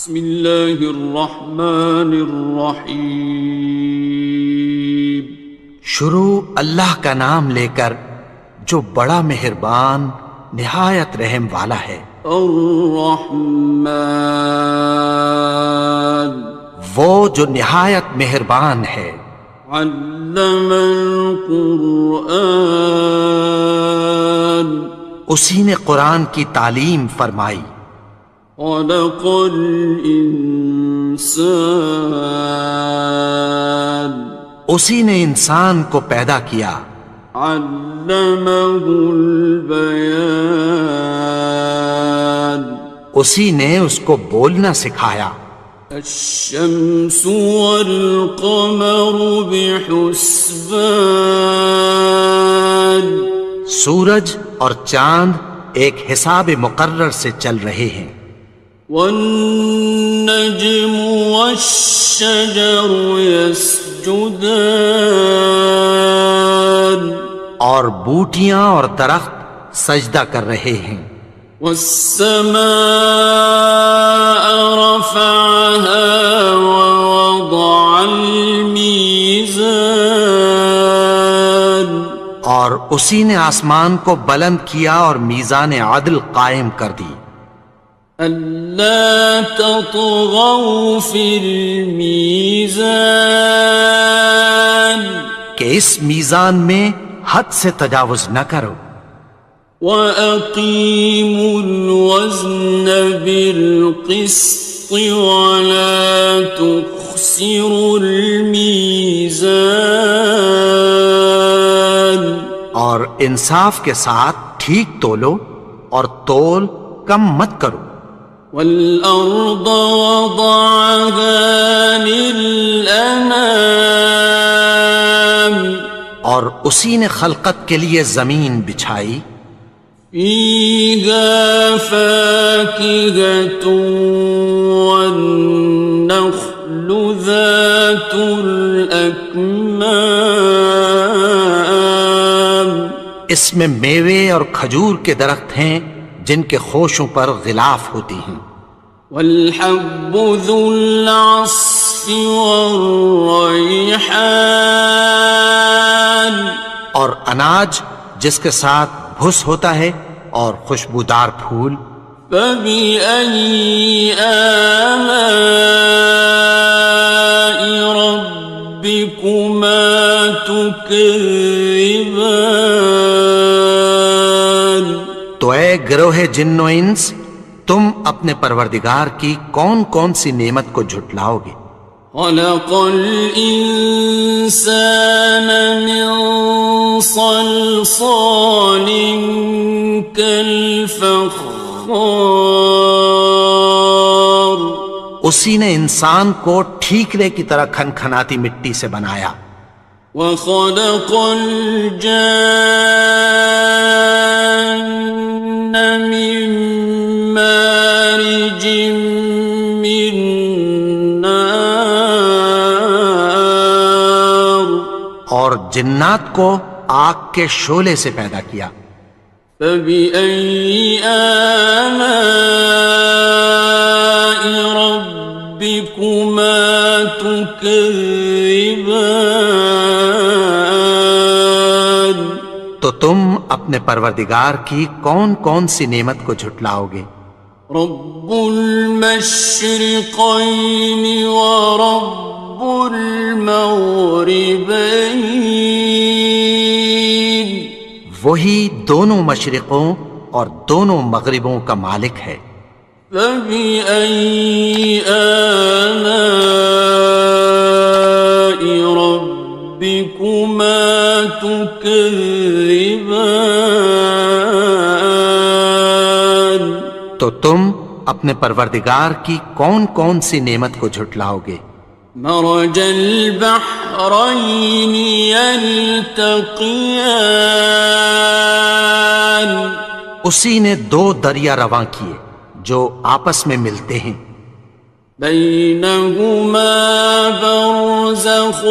بسم اللہ الرحمن الرحیم۔ شروع اللہ کا نام لے کر جو بڑا مہربان نہایت رحم والا ہے۔ الرحمن، وہ جو نہایت مہربان ہے۔ علم القرآن، اسی نے قرآن کی تعلیم فرمائی۔ خلق الانسان، اسی نے انسان کو پیدا کیا۔ علمہ البیان، اسی نے اس کو بولنا سکھایا۔ الشمس والقمر بحسبان، سورج اور چاند ایک حساب مقرر سے چل رہے ہیں۔ والنجم والشجر يسجدان، اور بوٹیاں اور درخت سجدہ کر رہے ہیں۔ والسماء رفعها ووضع الميزان، اور اسی نے آسمان کو بلند کیا اور میزان عدل قائم کر دی۔ ألا تطغوا في الميزان، کہ اس میزان میں حد سے تجاوز نہ کرو۔ وَأَقِيمُوا الْوَزْنَ بِالْقِسْطِ وَلَا تُخْسِرُوا الْمِيزَانَ، اور انصاف کے ساتھ ٹھیک تولو اور تول کم مت کرو۔ وَالْأَرْضَ وَضَعَهَا لِلْأَنَامِ، اور اسی نے خلقت کے لیے زمین بچھائی۔ فِيهَا فَاكِهَةٌ وَالنَّخْلُ ذَاتُ الْأَكْمَامِ، اس میں میوے اور کھجور کے درخت ہیں جن کے خوشوں پر غلاف ہوتی ہیں۔ وَالْحَبُّ ذُو الْعَصْفِ وَالرَّيْحَانِ، اور اناج جس کے ساتھ بھس ہوتا ہے اور خوشبودار پھول۔ فَبِأَيِّ آلَاءِ رَبِّكُمَا تُكَذِّبَانِ، تو اے گروہ جن و انس، تم اپنے پروردگار کی کون کون سی نعمت کو جھٹلاؤ گے؟ خَلَقَ الْإِنسَانَ مِنْ صَلْصَالٍ كَالْفَخَّارِ، اسی نے انسان کو ٹھیکرے کی طرح کھنکھناتی مٹی سے بنایا۔ وَخَلَقَ الْجَانَّ مِن مَّارِجٍ مِّن نَّارٍ، اور جنات کو آگ کے شعلے سے پیدا کیا۔ فَبِأَيِّ آلَاءِ رَبِّكُمَا تُكَذِّبَانِ، تو تم اپنے پروردگار کی کون کون سی نعمت کو جھٹلاؤ گے؟ رب المشرقین ورب المغربین، وہی دونوں مشرقوں اور دونوں مغربوں کا مالک ہے۔ فَبِأَيِّ آلَاءِ رَبِّكُمَا تُكَذِّبَانِ، تو تم اپنے پروردگار کی کون کون سی نعمت کو جھٹلاؤ گے؟ مرج البحرین یلتقیان، اسی نے دو دریا رواں کیے جو آپس میں ملتے ہیں۔ بینہما برزخ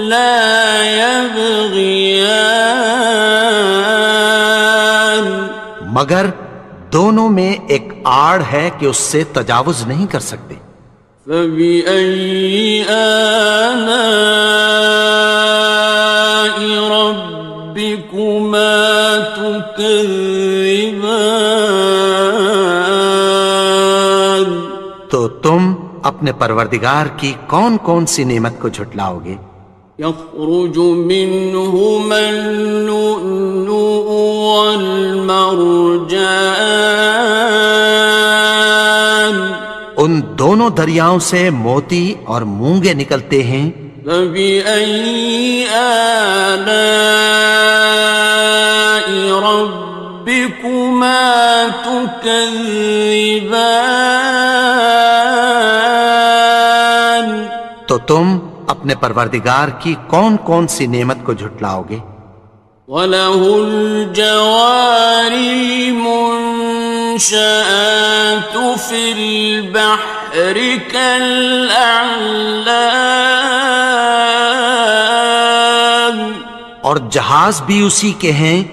لا یبغیان، مگر دونوں میں ایک آڑ ہے کہ اس سے تجاوز نہیں کر سکتے۔ فبأي آلاء ربكما تكذبان؟ تو تم اپنے پروردگار کی کون کون سی نعمت کو جھٹلاؤ گے؟ يخرج منهما اللؤلؤ والمرجان، ان دونوں دریاؤں سے موتی اور مونگے نکلتے ہیں۔ فبأي آلاء ربكما تكذبان؟ تو تم اپنے پروردگار کی کون کون سی نعمت کو جھٹلاؤ گے؟ وَلَهُ الْجَوَارِ الْمُنشَآتُ فِي الْبَحْرِ كَالْأَعْلَامِ، اور جہاز بھی اسی کے ہیں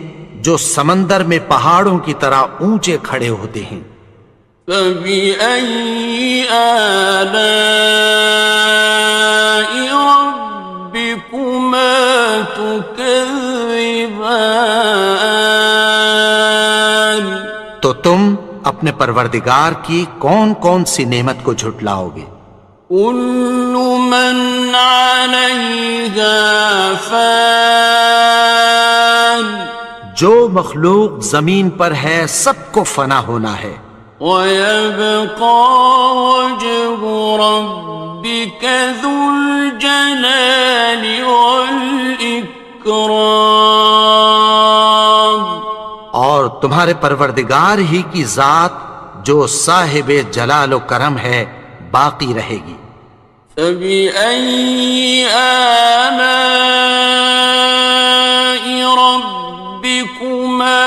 جو سمندر میں پہاڑوں کی طرح اونچے کھڑے ہوتے ہیں۔ فَبِأَيِّ آلَاءِ رَبِّكُمَا تُكَذِّبَانِ؟ تو تم اپنے پروردگار کی کون کون سی نعمت کو جھٹلاؤ گے؟ كُلُّ مَنْ عَلَيْهَا فَانٍ، جو مخلوق زمین پر ہے سب کو فنا ہونا ہے۔ وَيَبْقَى وَجْهُ رَبِّكَ ذُو الْجَلَالِ وَالْإِكْرَامِ، اور تمہارے پروردگار ہی کی ذات جو صاحب جلال و کرم ہے باقی رہے گی۔ فَبِأَيِّ آلَاءِ رَبِّكُمَا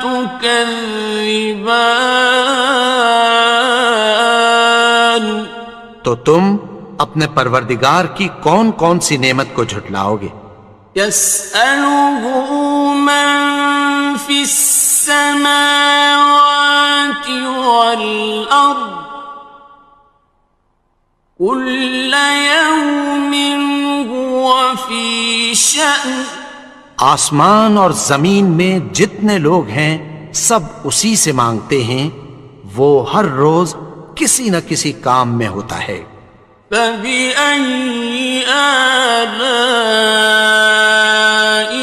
تُكَذِّبَانِ؟ تو تم اپنے پروردگار کی کون کون سی نعمت کو جھٹلاؤ گے؟ يَسْأَلُهُ مَن فِي السَّمَاوَاتِ وَالْأَرْضِ كُلَّ يَوْمٍ هُوَ فِي شَأْنٍ، آسمان اور زمین میں جتنے لوگ ہیں سب اسی سے مانگتے ہیں، وہ ہر روز کسی نہ کسی کام میں ہوتا ہے۔ فَبِأَيِّ آلَاءِ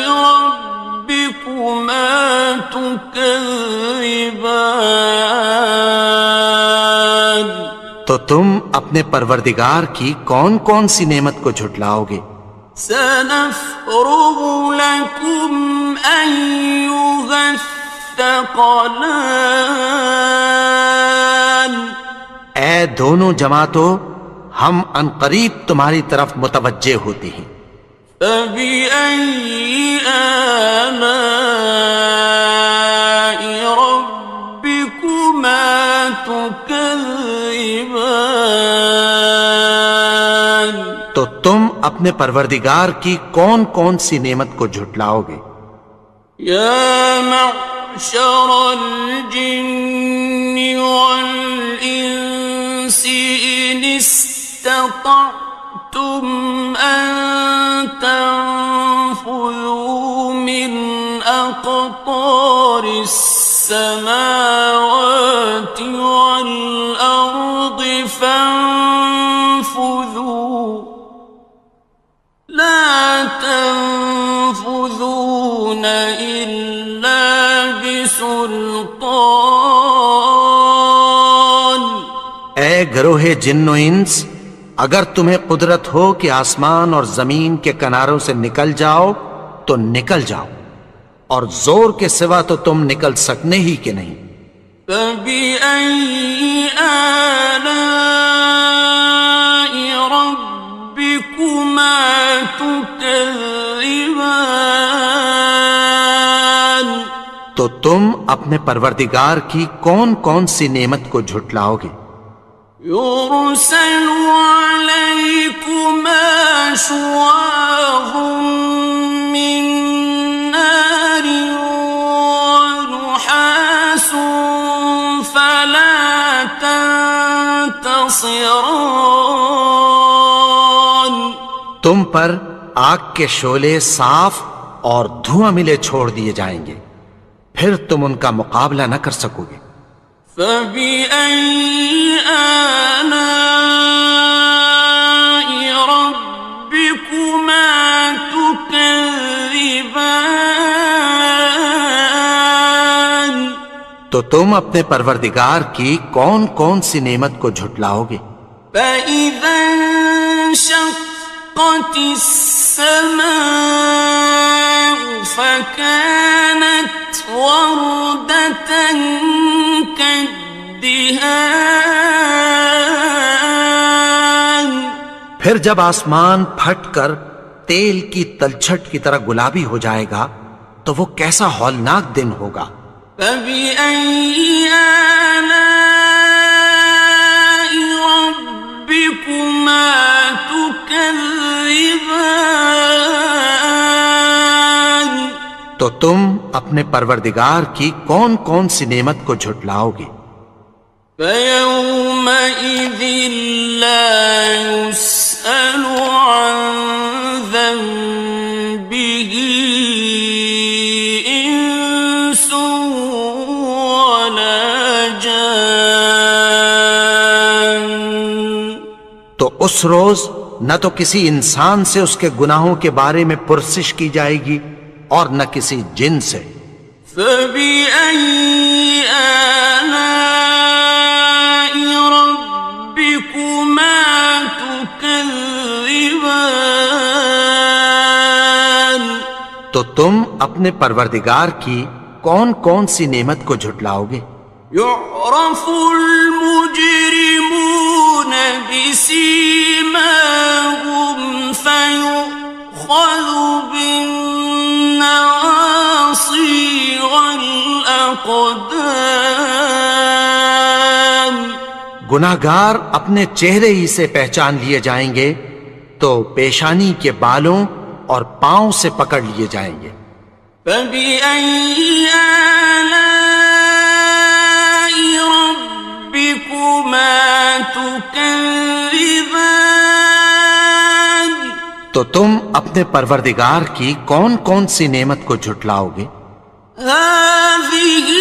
رَبِّكُمَا تُكَذِّبَانِ؟ تو تم اپنے پروردگار کی کون کون سی نعمت کو جھٹلاؤ گے؟ سَنَفْرُغُ لَكُمْ أَيُّهَ الثَّقَلَانِ، اے دونوں جماعتوں، ہم عنقریب تمہاری طرف متوجہ ہوتے ہیں۔ فَبِأَيِّ آلَاءِ رَبِّكُمَا تُكَذِّبَانِ؟ تو تم اپنے پروردگار کی کون کون سی نعمت کو جھٹلاؤ گے؟ يَا مَعْشَرَ الْجِنِّ وَالْإِنسِ إِنِ اسْتَطَعْتُمْ أَن تَنفُذُوا مِنْ أَقْطَارِ السَّمَاوَاتِ وَالْأَرْضِ فَانفُذُوا لَا تَنفُذُونَ إِلَّا بِسُلْطَانٍ۔ اے گروہ جن و انس، اگر تمہیں قدرت ہو کہ آسمان اور زمین کے کناروں سے نکل جاؤ تو نکل جاؤ، اور زور کے سوا تو تم نکل سکنے ہی کہ نہیں۔ فَبِأَيِّ آلَاءِ رَبِّكُمَا تُكَذِّبَانِ؟ تو تم اپنے پروردگار کی کون کون سی نعمت کو جھٹلاؤ گے؟ يُرْسَلُ عَلَيْكُمَا شُوَاظٌ مِّن نَّارٍ وَنُحَاسٌ خاصران. تم پر آگ کے شعلے صاف اور دھواں ملے چھوڑ دیے جائیں گے، پھر تم ان کا مقابلہ نہ کر سکو گے۔ فبأي آلاء ربكما تكذبان. تو تم اپنے پروردگار کی کون کون سی نعمت کو جھٹلاؤ گے؟ فإذا انشقت السماء فكانت وردة كالدهان. پھر جب آسمان پھٹ کر تیل کی تلچھٹ کی طرح گلابی ہو جائے گا تو وہ کیسا ہولناک دن ہوگا۔ فبأي آلاء ربكما تكذبان. تو تم اپنے پروردگار کی کون کون سی نعمت کو جھٹلاؤ گے؟ فيومئذ لا يسأل عن ذنبه إنس ولا جان. تو اس روز نہ تو کسی انسان سے اس کے گناہوں کے بارے میں پرسش کی جائے گی اور نہ کسی جن سے۔ فبأي آلاء ربكما تكذبان. تو تم اپنے پروردگار کی کون کون سی نعمت کو جھٹلاؤ گے؟ يعرف المجرمون بسيماهم فيؤخذ بالنواصي والأقدام. گناہگار اپنے چہرے ہی سے پہچان لیے جائیں گے تو پیشانی کے بالوں اور پاؤں سے پکڑ لیے جائیں گے۔ فبأي آلاء ربكما تكذبان. تو تم اپنے پروردگار کی کون کون سی نعمت کو جھٹلاؤ گے؟ هذه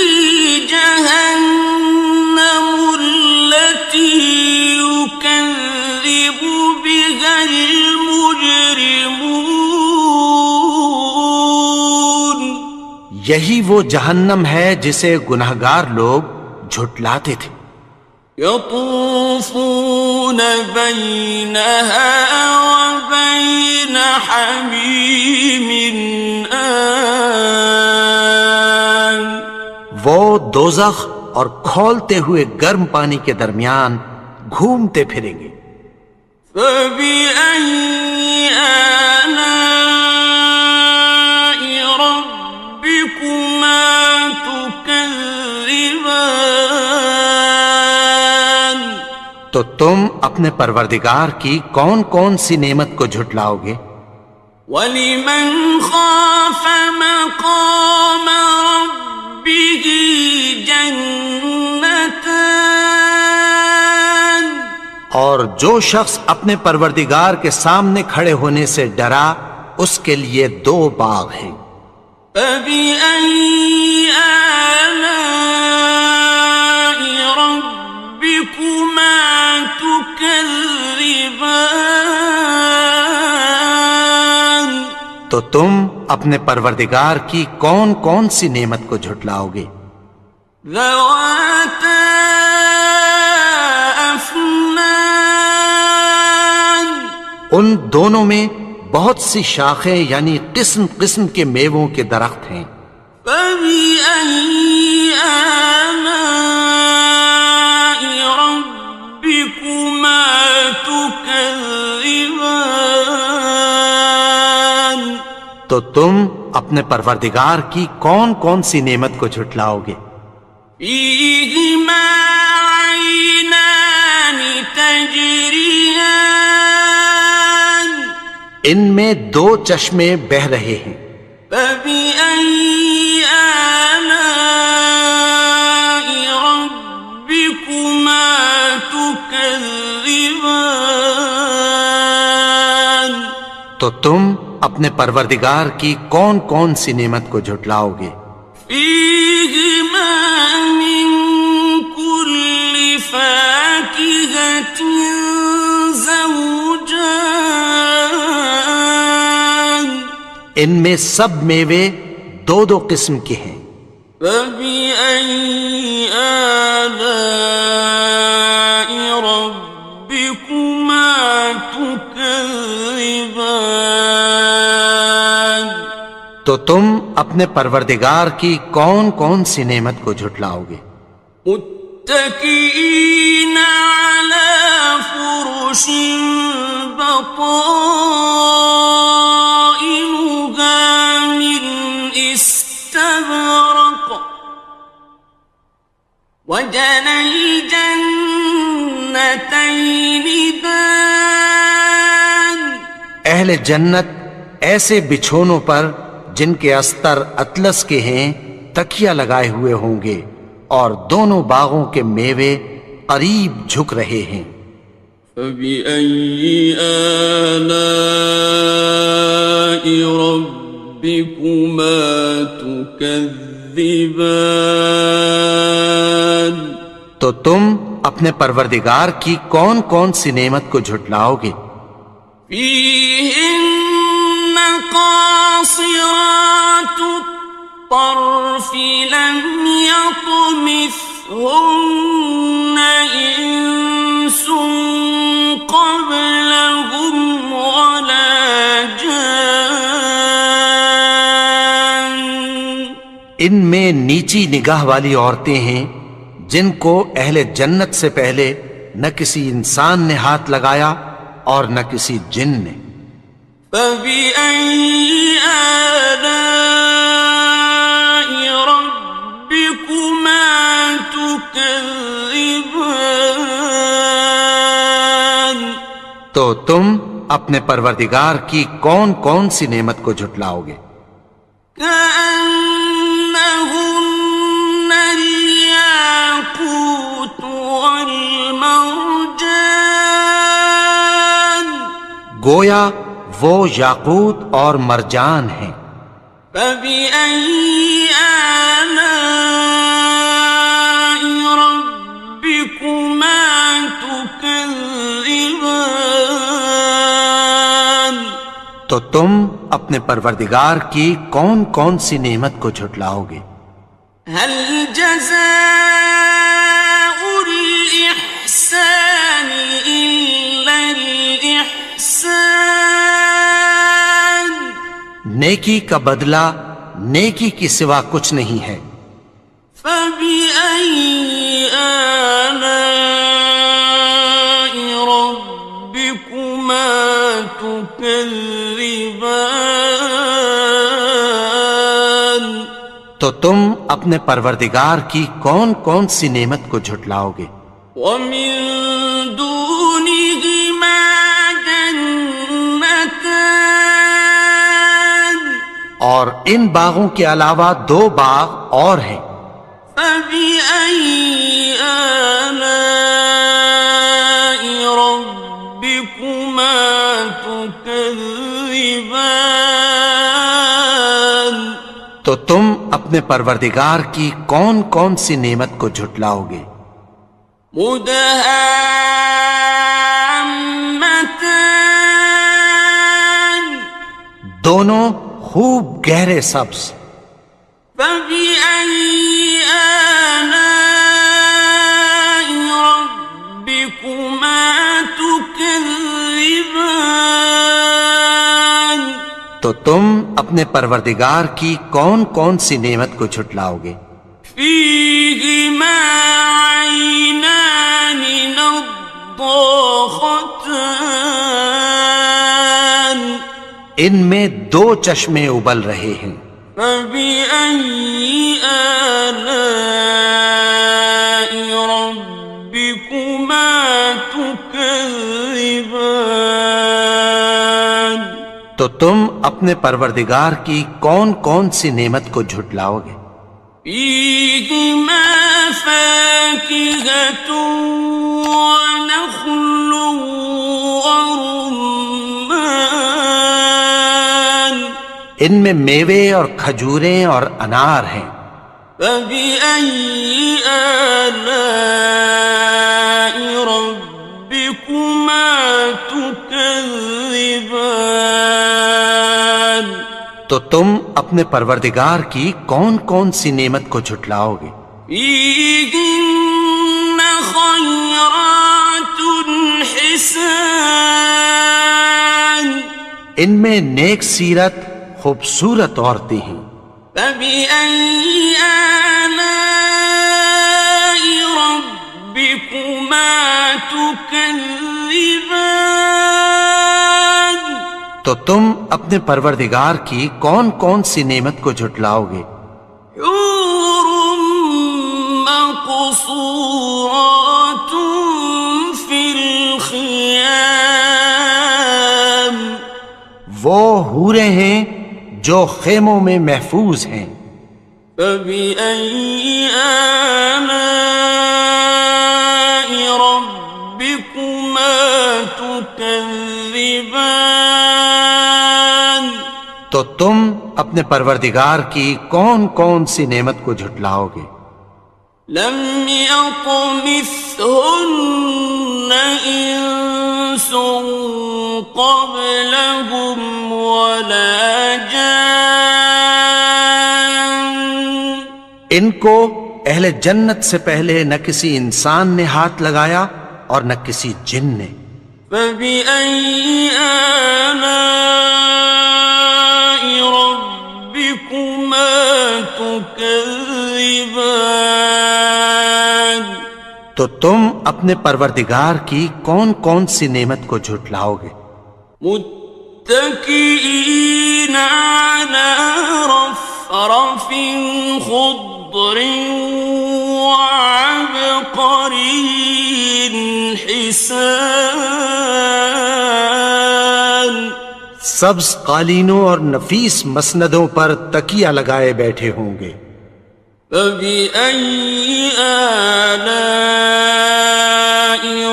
جهنم التي يكذب بها المجرمون. یہی وہ جہنم ہے جسے گناہگار لوگ جھٹلاتے تھے۔ يطوفون بينها وبين حميم آن. وہ دوزخ اور کھولتے ہوئے گرم پانی کے درمیان گھومتے پھریں گے۔ فبأي آلاء ربكما تكذبان. تو تم اپنے پروردگار کی کون کون سی نعمت کو جھٹلاؤ گے؟ وَلِمَنْ خَافَ مَقَامَ رَبِّهِ جَنَّتَانِ. اور جو شخص اپنے پروردگار کے سامنے کھڑے ہونے سے ڈرا اس کے لیے دو باغ ہیں۔ فَبِأَيِّ آلَاءِ رَبِّكُمَا تُكَذِّبَانِ. تو تم اپنے پروردگار کی کون کون سی نعمت کو جھٹلاؤ گے؟ ذَوَاتَا أَفْنَانٍ. ان دونوں میں بہت سی شاخیں یعنی قسم قسم کے میووں کے درخت ہیں۔ فَبِأَيِّ آلَاءِ رَبِّكُمَا تُكَذِّبَانِ. تو تم اپنے پروردگار کی کون کون سی نعمت کو جھٹلاؤ گے؟ فِيهِمَا عَيْنَانِ تَجْرِيَانِ. ان میں دو چشمے بہہ رہے ہیں۔ فَبِأَيِّ آلَاءِ رَبِّكُمَا تُكَذِّبَانِ. تكذبان تو تم اپنے پروردگار کی کون کون سی نعمت کو جھٹلاؤ گے؟ فيهما من كل فاكهة زوجان ان میں سب میوے دو دو قسم کے ہیں۔ فبأي آلاء ربكما تكذبان تو تم اپنے پروردگار کی کون کون سی نعمت کو جھٹلاؤ گے؟ متكئين على فرش بطائنها من استبرق وجنى الجنتين دان اہل جنت ایسے بچھونوں پر جن کے استر اطلس کے ہیں تکیہ لگائے ہوئے ہوں گے اور دونوں باغوں کے میوے قریب جھک رہے ہیں۔ فبأي آلاء ربكما تكذبان تو تم اپنے پروردگار کی کون کون سی نعمت کو جھٹلاؤ گے؟ فيهن قاصرات الطرف لم يطمثهن إنس قبلهم ولا جان ان میں نیچی نگاہ والی عورتیں ہیں جن کو اہل جنت سے پہلے نہ کسی انسان نے ہاتھ لگایا اور نہ کسی جن نے۔ فبأي آلاء ربكما تكذبان تو تم اپنے پروردگار کی کون کون سی نعمت کو جھٹلاؤ گے؟ كأنهن الياقوت والمرجان گویا وہ یاقوت اور مرجان ہیں۔ فبأي آلاء ربكما تكذبان تو تم اپنے پروردگار کی کون کون سی نعمت کو جھٹلاؤ گے؟ هل جزاء الإحسان إلا الإحسان نیکی کا بدلہ نیکی کی سوا کچھ نہیں ہے۔ فبأي آلاء ربكما تكذبان تو تم اپنے پروردگار کی کون کون سی نعمت کو جھٹلاؤ گے؟ ومن دونهما جنتان اور ان باغوں کے علاوہ دو باغ اور ہیں۔ فبأي آلاء ربكما تكذبان تو تم اپنے پروردگار کی کون کون سی نعمت کو جھٹلاؤ گے؟ مدهامتان دونوں خوب گہرے سبز۔ فبأي آلاء ربكما تكذبان تو تم اپنے پروردگار کی کون کون سی نعمت کو جھٹلاؤ گے؟ فيهما عينان نضاختان ان میں دو چشمے ابل رہے ہیں۔ فبأي آلاء ربكما تكذبان تو تم اپنے پروردگار کی کون کون سی نعمت کو جھٹلاؤ گے؟ فيهما فاكهة ونخل ورمان ان میں میوے اور کھجوریں اور انار ہیں. فبأي آلاء ربكما تكذبان تو تم اپنے پروردگار کی کون کون سی نعمت کو جھٹلاؤ گے؟ فيهن خيرات حسان ان میں نیک سیرت خوبصورت عورتیں ہیں. فبأي آلاء ربكما تكذبان تو تم اپنے پروردگار کی کون کون سی نعمت کو جھٹلاؤ گے؟ حور مقصورات في الخيام وہ حوریں ہیں جو خیموں میں محفوظ ہیں. فبأي آلاء ربكما تكذبان تو تم اپنے پروردگار کی کون کون سی نعمت کو جھٹلاؤ گے؟ لم يطمثهن إنس قبلهم ولا جان ان کو اہل جنت سے پہلے نہ کسی انسان نے ہاتھ لگایا اور نہ کسی جن نے. فبأي آلاء ربكما تكذبان تو تم اپنے پروردگار کی کون کون سی نعمت کو جھٹلاؤ گے؟ متكئين على رفرف خضر وعبقري حسان سبز قالینوں اور نفیس مسندوں پر تکیہ لگائے بیٹھے ہوں گے. فبأي آلاء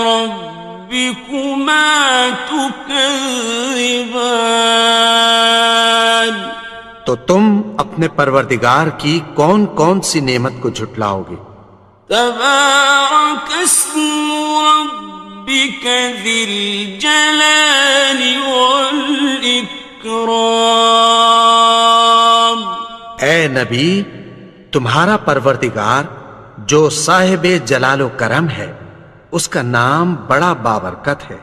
ربكما تكذبان تو تم اپنے پروردگار کی کون کون سی نعمت کو جھٹلاؤ گے؟ تبارك اسم ربك ذي الجلال والإكرام اے نبی، تمہارا پروردگار جو صاحب جلال و کرم ہے، اس کا نام بڑا بابرکت ہے.